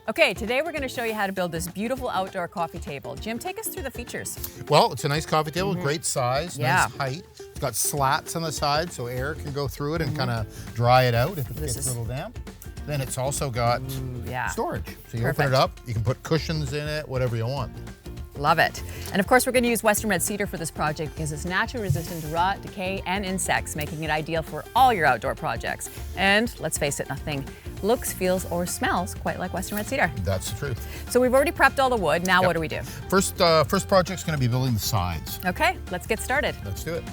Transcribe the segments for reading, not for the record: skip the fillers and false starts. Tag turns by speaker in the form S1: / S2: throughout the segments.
S1: Okay, today we're going to show you how to build this beautiful outdoor coffee table. Jim, take us through the features.
S2: Well, it's a nice coffee table, great size,
S1: Yeah.
S2: nice height. It's got slats on the side so air can go through it and kind of dry it out if it gets a little damp. Then it's also got storage. So you open it up, you can put cushions in it, whatever you want.
S1: Love it. And of course, we're going to use Western Red Cedar for this project because it's naturally resistant to rot, decay, and insects, making it ideal for all your outdoor projects. And let's face it, nothing looks, feels, or smells quite like Western Red Cedar.
S2: That's the truth.
S1: So we've already prepped all the wood. Now what do we do?
S2: First project's going to be building the sides.
S1: Okay, let's get started.
S2: Let's do it.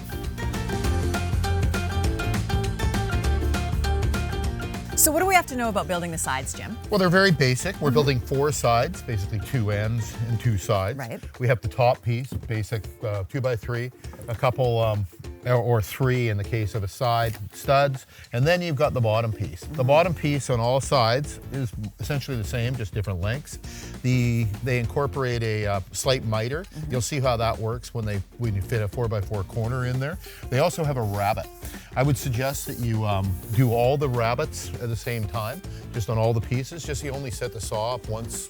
S1: So what do we have to know about building the sides, Jim?
S2: Well, they're very basic. We're building 4 sides, basically 2 ends and 2 sides.
S1: Right.
S2: We have the top piece, basic 2x3, a couple or 3 in the case of a side, studs, and then you've got the bottom piece. The bottom piece on all sides is essentially the same, just different lengths. They incorporate a slight miter. You'll see how that works when you fit a 4x4 corner in there. They also have a rabbet. I would suggest that you do all the rabbets at the same time, just on all the pieces. Just you only set the saw up once,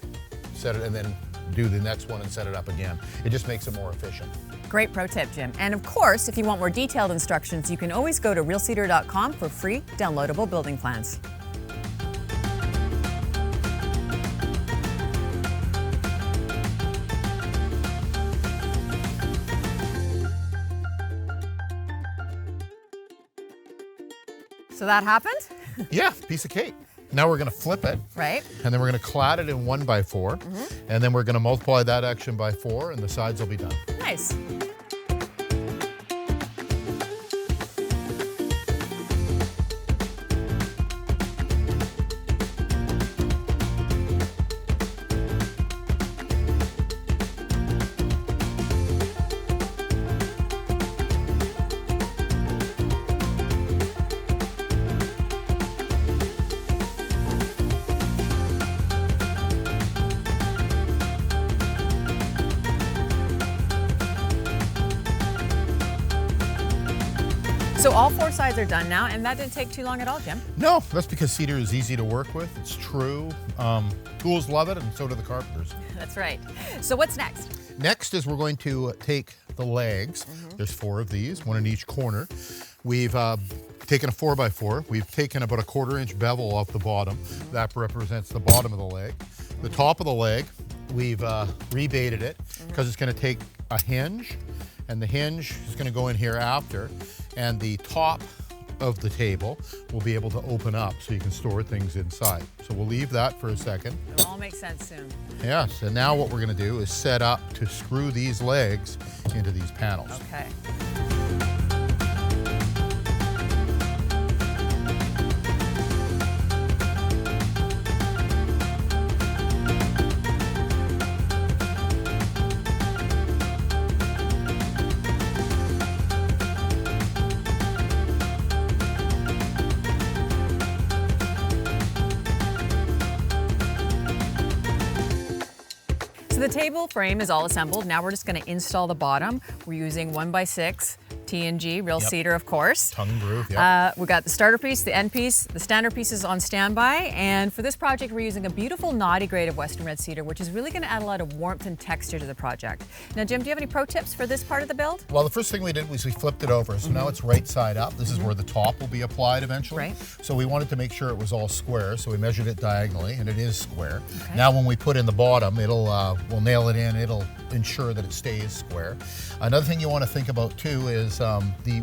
S2: set it, and then do the next one and set it up again. It just makes it more efficient.
S1: Great pro tip, Jim. And of course, if you want more detailed instructions, you can always go to realcedar.com for free downloadable building plans. So that happened?
S2: Yeah, piece of cake. Now we're going to flip it.
S1: Right.
S2: And then we're going to clad it in 1x4. And then we're going to multiply that action by 4 and the sides will be done.
S1: Nice. So all 4 sides are done now, and that didn't take too long at all, Jim.
S2: No, that's because cedar is easy to work with. It's true. Tools love it, and so do the carpenters.
S1: That's right. So what's next?
S2: Next is we're going to take the legs. There's 4 of these, 1 in each corner. We've taken a 4x4. We've taken about a 1/4 inch bevel off the bottom. That represents the bottom of the leg. The top of the leg, we've rebaited it because it's going to take a hinge, and the hinge is going to go in here after, and the top of the table will be able to open up so you can store things inside. So we'll leave that for a second.
S1: It'll all make sense soon.
S2: Yes, and now what we're going to do is set up to screw these legs into these panels.
S1: Okay. So the table frame is all assembled. Now we're just going to install the bottom. We're using 1x6 T&G, Real Cedar, of course.
S2: Tongue and groove, yeah.
S1: We got the starter piece, the end piece, the standard pieces on standby. And for this project, we're using a beautiful knotty grade of Western Red Cedar, which is really going to add a lot of warmth and texture to the project. Now, Jim, do you have any pro tips for this part of the build?
S2: Well, the first thing we did was we flipped it over. So now it's right side up. This is where the top will be applied eventually.
S1: Right.
S2: So we wanted to make sure it was all square. So we measured it diagonally, and it is square. Okay. Now when we put in the bottom, we'll nail it in. It'll ensure that it stays square. Another thing you want to think about too is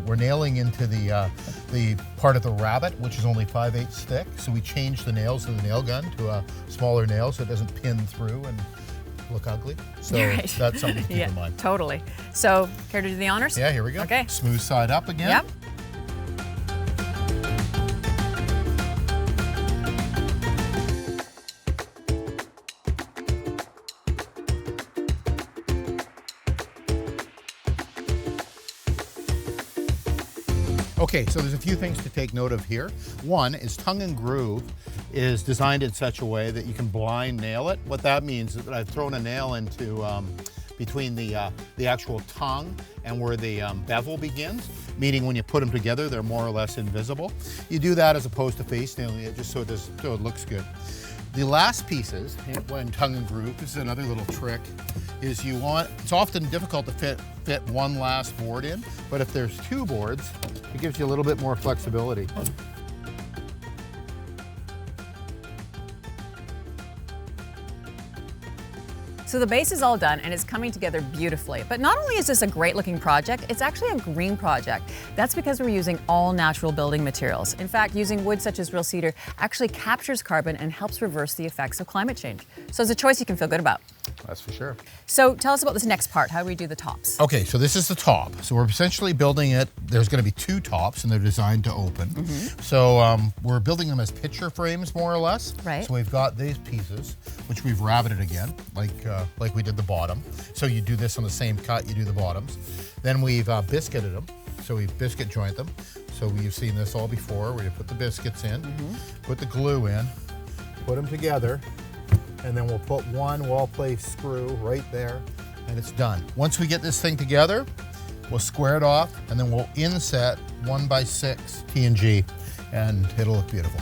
S2: we're nailing into the part of the rabbet, which is only 5/8 thick. So we changed the nails of the nail gun to a smaller nail so it doesn't pin through and look ugly. So that's something to keep in mind.
S1: Totally. So care to do the honors?
S2: Yeah, here we go.
S1: Okay.
S2: Smooth side up again.
S1: Yep.
S2: Okay, so there's a few things to take note of here. One is tongue and groove is designed in such a way that you can blind nail it. What that means is that I've thrown a nail into between the actual tongue and where the bevel begins, meaning when you put them together, they're more or less invisible. You do that as opposed to face nailing it just so it looks good. The last pieces, when tongue and groove, this is another little trick, is it's often difficult to fit one last board in, but if there's two boards, it gives you a little bit more flexibility.
S1: So the base is all done and it's coming together beautifully. But not only is this a great looking project, it's actually a green project. That's because we're using all natural building materials. In fact, using wood such as real cedar actually captures carbon and helps reverse the effects of climate change. So it's a choice you can feel good about.
S2: That's for sure.
S1: So tell us about this next part. How do we do the tops?
S2: Okay, so this is the top. So we're essentially building it. There's going to be two tops and they're designed to open. So we're building them as picture frames more or less.
S1: Right.
S2: So we've got these pieces, which we've rabbited again, like we did the bottom. So you do this on the same cut, you do the bottoms. Then we've biscuited them. So we've biscuit joint them. So you've seen this all before where you put the biscuits in, put the glue in, put them together, and then we'll put one well-placed screw right there, and it's done. Once we get this thing together, we'll square it off, and then we'll inset 1x6 TNG, and it'll look beautiful.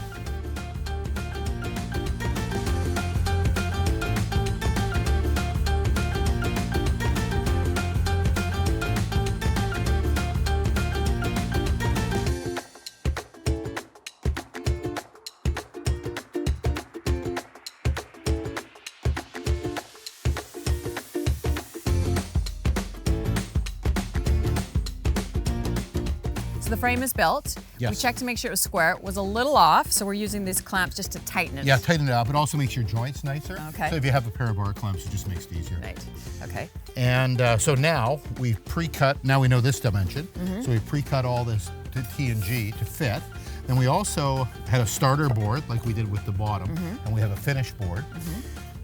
S1: So the frame is built.
S2: Yes.
S1: We checked to make sure it was square. It was a little off, so we're using these clamps just to tighten it.
S2: Yeah, tighten it up. It also makes your joints nicer.
S1: Okay.
S2: So if you have a pair of bar clamps, it just makes it easier.
S1: Right, okay.
S2: And so now we've pre-cut, now we know this dimension, so we've pre-cut all this to TNG to fit. Then we also had a starter board like we did with the bottom, and we have a finish board.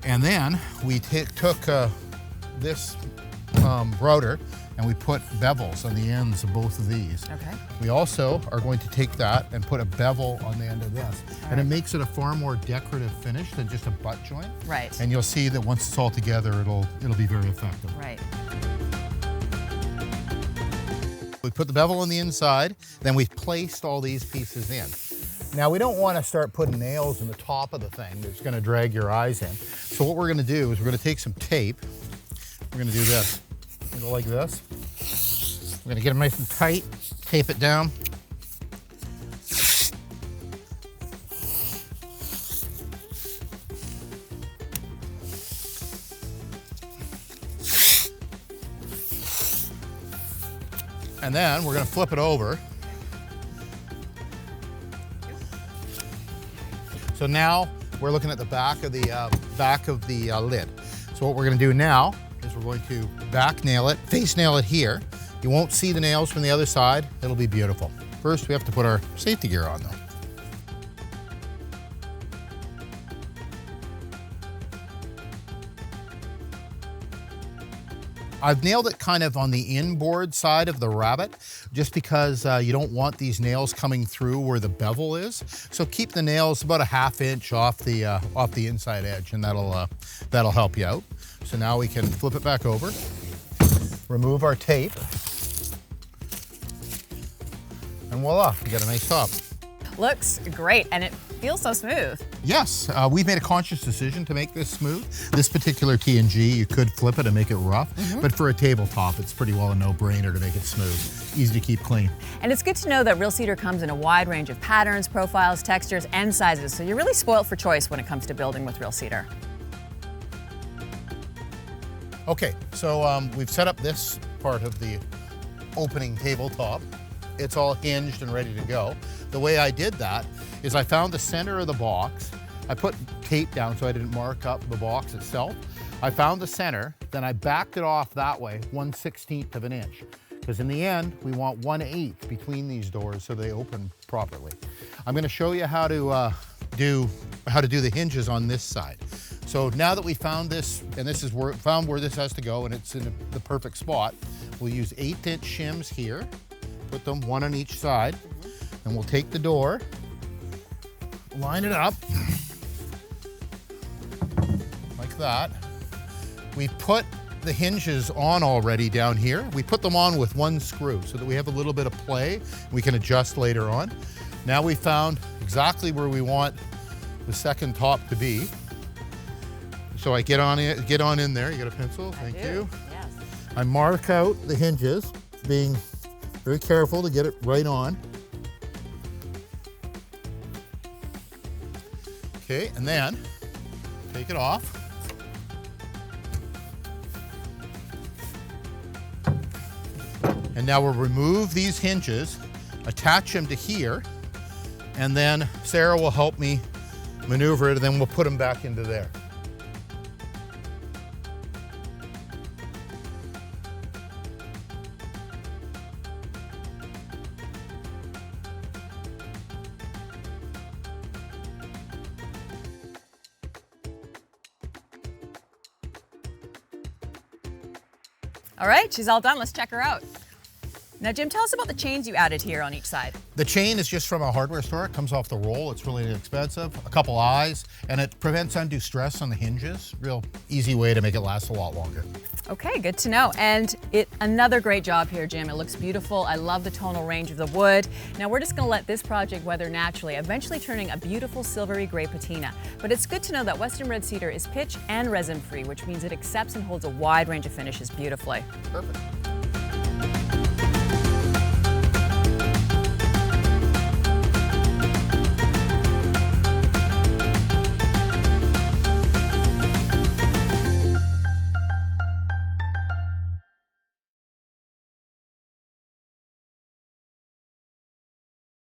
S2: And then we took this router and we put bevels on the ends of both of these.
S1: Okay.
S2: We also are going to take that and put a bevel on the end of this. And it makes it a far more decorative finish than just a butt joint.
S1: Right.
S2: And you'll see that once it's all together, it'll be very effective.
S1: Right.
S2: We put the bevel on the inside, then we've placed all these pieces in. Now we don't want to start putting nails in the top of the thing that's going to drag your eyes in. So what we're going to do is we're going to take some tape. We're going to do this. We're going to go like this. We're going to get them nice and tight, tape it down. And then we're going to flip it over. So now we're looking at the back of the lid. So what we're going to do now is we're going to back nail it, face nail it here. You won't see the nails from the other side. It'll be beautiful. First, we have to put our safety gear on though. I've nailed it kind of on the inboard side of the rabbet, just because you don't want these nails coming through where the bevel is. So keep the nails about a ½ inch off the inside edge, and that'll help you out. So now we can flip it back over, remove our tape, and voila, we got a nice top.
S1: Looks great, and it feels so smooth.
S2: Yes, we've made a conscious decision to make this smooth. This particular TNG, you could flip it and make it rough, but for a tabletop, it's pretty well a no-brainer to make it smooth. Easy to keep clean.
S1: And it's good to know that Real Cedar comes in a wide range of patterns, profiles, textures, and sizes, so you're really spoiled for choice when it comes to building with Real Cedar.
S2: Okay, so we've set up this part of the opening tabletop. It's all hinged and ready to go. The way I did that is I found the center of the box. I put tape down so I didn't mark up the box itself. I found the center, then I backed it off that way, 1/16 of an inch. Because in the end, we want 1/8 between these doors so they open properly. I'm gonna show you how to do the hinges on this side. So now that we found this, and this is found where this has to go, and it's in the perfect spot, we'll use 1/8 shims here, put them one on each side, and we'll take the door, line it up, like that. We put the hinges on already down here. We put them on with one screw so that we have a little bit of play. We can adjust later on. Now we found exactly where we want the second top to be. So I get on in there. You got a pencil? Thank you.
S1: Yes.
S2: I mark out the hinges, being very careful to get it right on. Okay, and then take it off. And now we'll remove these hinges, attach them to here, and then Sarah will help me maneuver it, and then we'll put them back into there.
S1: All right, she's all done. Let's check her out. Now, Jim, tell us about the chains you added here on each side.
S2: The chain is just from a hardware store. It comes off the roll. It's really inexpensive. A couple eyes, and it prevents undue stress on the hinges. Real easy way to make it last a lot longer.
S1: Okay, good to know. And another great job here, Jim. It looks beautiful. I love the tonal range of the wood. Now we're just gonna let this project weather naturally, eventually turning a beautiful silvery gray patina. But it's good to know that Western Red Cedar is pitch and resin free, which means it accepts and holds a wide range of finishes beautifully.
S2: Perfect.